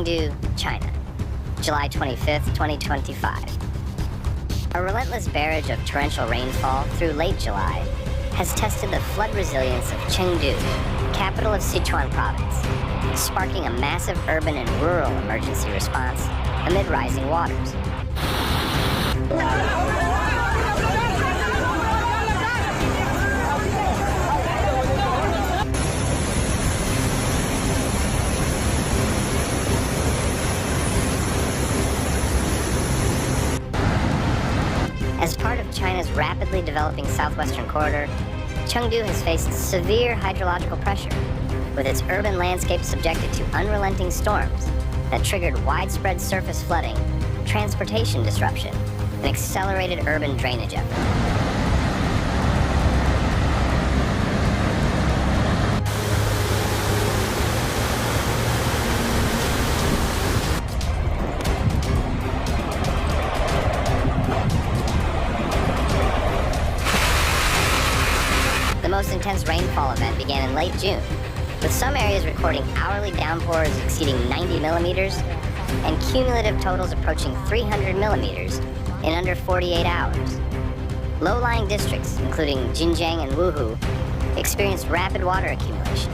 Chengdu, China, July 25th, 2025. A relentless barrage of torrential rainfall through late July has tested the flood resilience of Chengdu, capital of Sichuan province, sparking a massive urban and rural emergency response amid rising waters. As part of China's rapidly developing southwestern corridor, Chengdu has faced severe hydrological pressure, with its urban landscape subjected to unrelenting storms that triggered widespread surface flooding, transportation disruption, and accelerated urban drainage efforts. The most intense rainfall event began in late June, with some areas recording hourly downpours exceeding 90 millimeters and cumulative totals approaching 300 millimeters in under 48 hours. Low-lying districts, including Jinjiang and Wuhu, experienced rapid water accumulation.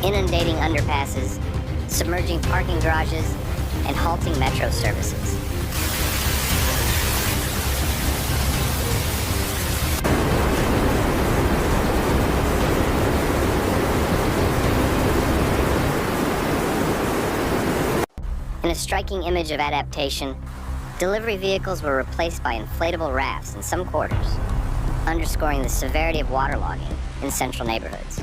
Inundating underpasses, submerging parking garages, and halting metro services. In a striking image of adaptation, delivery vehicles were replaced by inflatable rafts in some quarters, underscoring the severity of waterlogging in central neighborhoods.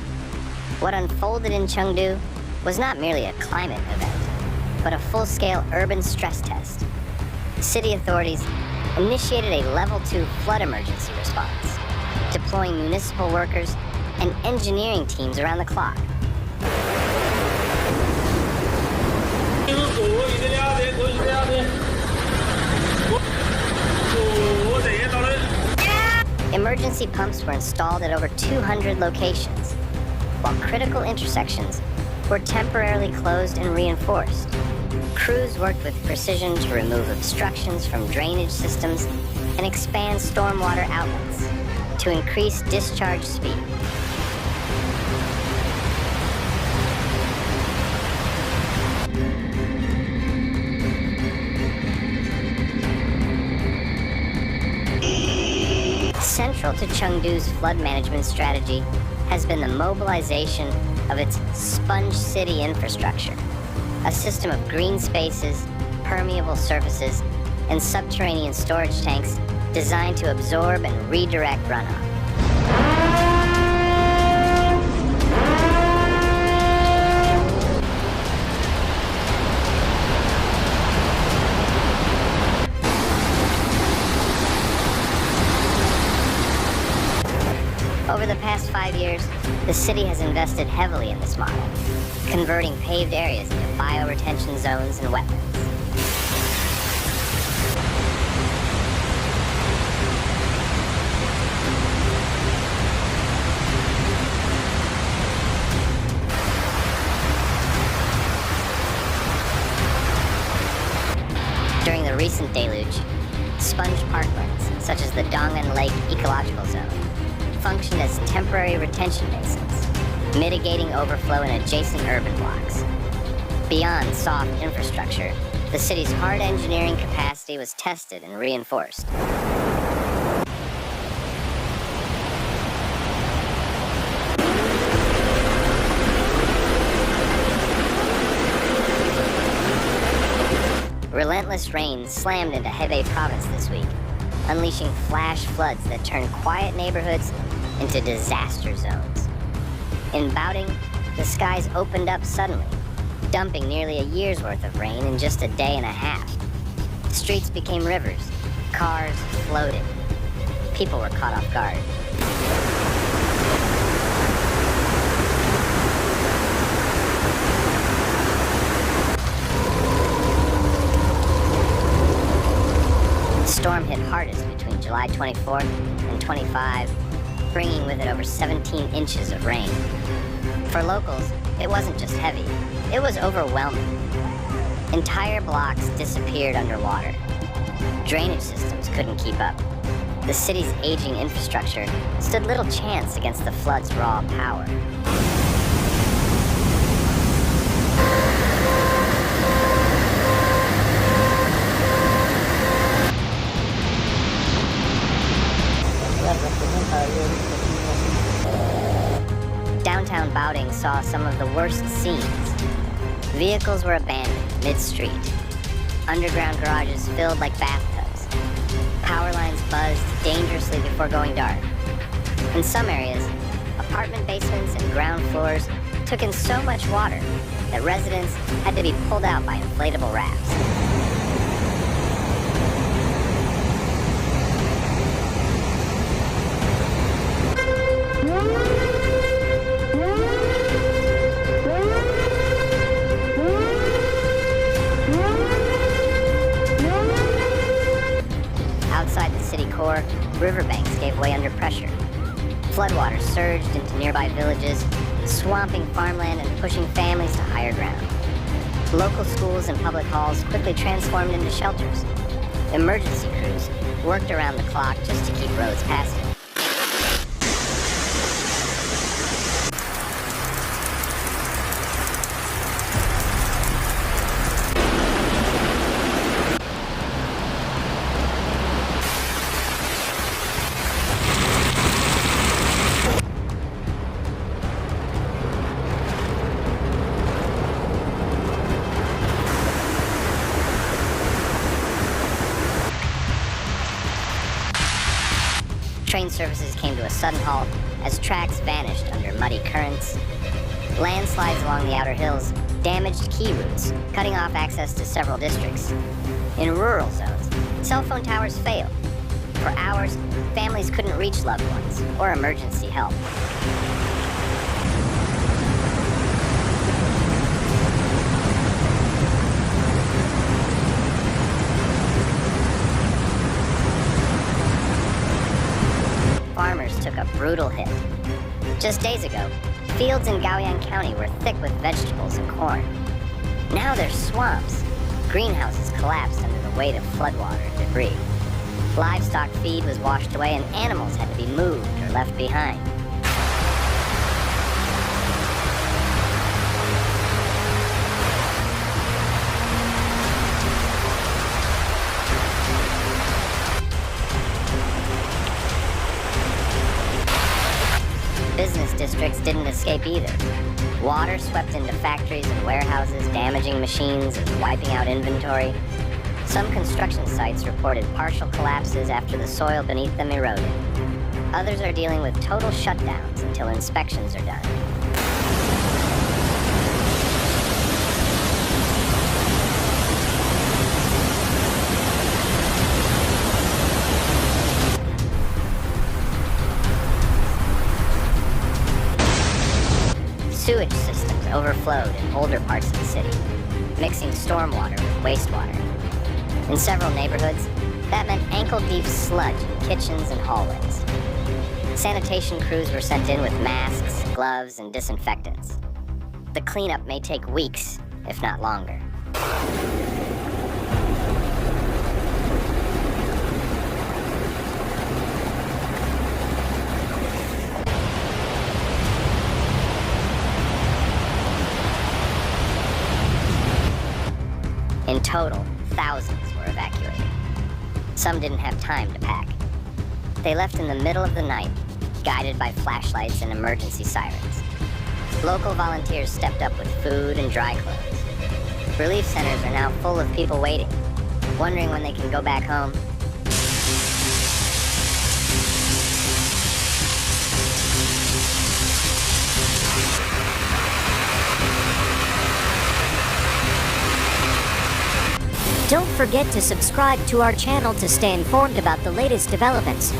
What unfolded in Chengdu was not merely a climate event, but a full-scale urban stress test. City authorities initiated a Level 2 flood emergency response, deploying municipal workers and engineering teams around the clock. Emergency pumps were installed at over 200 locations, while critical intersections were temporarily closed and reinforced. Crews worked with precision to remove obstructions from drainage systems and expand stormwater outlets to increase discharge speed. Central to Chengdu's flood management strategy has been the mobilization of its sponge city infrastructure, a system of green spaces, permeable surfaces, and subterranean storage tanks designed to absorb and redirect runoff. Over the past 5 years, the city has invested heavily in this model, converting paved areas into bioretention zones and wetlands. During the recent deluge, sponge parklands, such as the Dong'an Lake Ecological Zone, functioned as temporary retention basins, mitigating overflow in adjacent urban blocks. Beyond soft infrastructure, the city's hard engineering capacity was tested and reinforced. Relentless rain slammed into Hebei province this week, unleashing flash floods that turned quiet neighborhoods into disaster zones. In Baoding, the skies opened up suddenly, dumping nearly a year's worth of rain in just a day and a half. Streets became rivers, cars floated. People were caught off guard. The storm hit hard July 24th and 25, bringing with it over 17 inches of rain. For locals, it wasn't just heavy, it was overwhelming. Entire blocks disappeared underwater. Drainage systems couldn't keep up. The city's aging infrastructure stood little chance against the flood's raw power. Downtown Baoding saw some of the worst scenes. Vehicles were abandoned mid-street. Underground garages filled like bathtubs. Power lines buzzed dangerously before going dark. In some areas, apartment basements and ground floors took in so much water that residents had to be pulled out by inflatable rafts. Outside the city core, riverbanks gave way under pressure. Floodwaters surged into nearby villages, swamping farmland and pushing families to higher ground. Local schools and public halls quickly transformed into shelters. Emergency crews worked around the clock just to keep roads passable. Train services came to a sudden halt as tracks vanished under muddy currents. Landslides along the outer hills damaged key routes, cutting off access to several districts. In rural zones, cell phone towers failed. For hours, families couldn't reach loved ones or emergency help. Farmers took a brutal hit. Just days ago, fields in Gaoyang County were thick with vegetables and corn. Now they're swamps. Greenhouses collapsed under the weight of floodwater and debris. Livestock feed was washed away and animals had to be moved or left behind. Business districts didn't escape either. Water swept into factories and warehouses, damaging machines and wiping out inventory. Some construction sites reported partial collapses after the soil beneath them eroded. Others are dealing with total shutdowns until inspections are done. Sewage systems overflowed in older parts of the city, mixing stormwater with wastewater. In several neighborhoods, that meant ankle-deep sludge in kitchens and hallways. Sanitation crews were sent in with masks, gloves, and disinfectants. The cleanup may take weeks, if not longer. In total, thousands were evacuated. Some didn't have time to pack. They left in the middle of the night, guided by flashlights and emergency sirens. Local volunteers stepped up with food and dry clothes. Relief centers are now full of people waiting, wondering when they can go back home. Don't forget to subscribe to our channel to stay informed about the latest developments.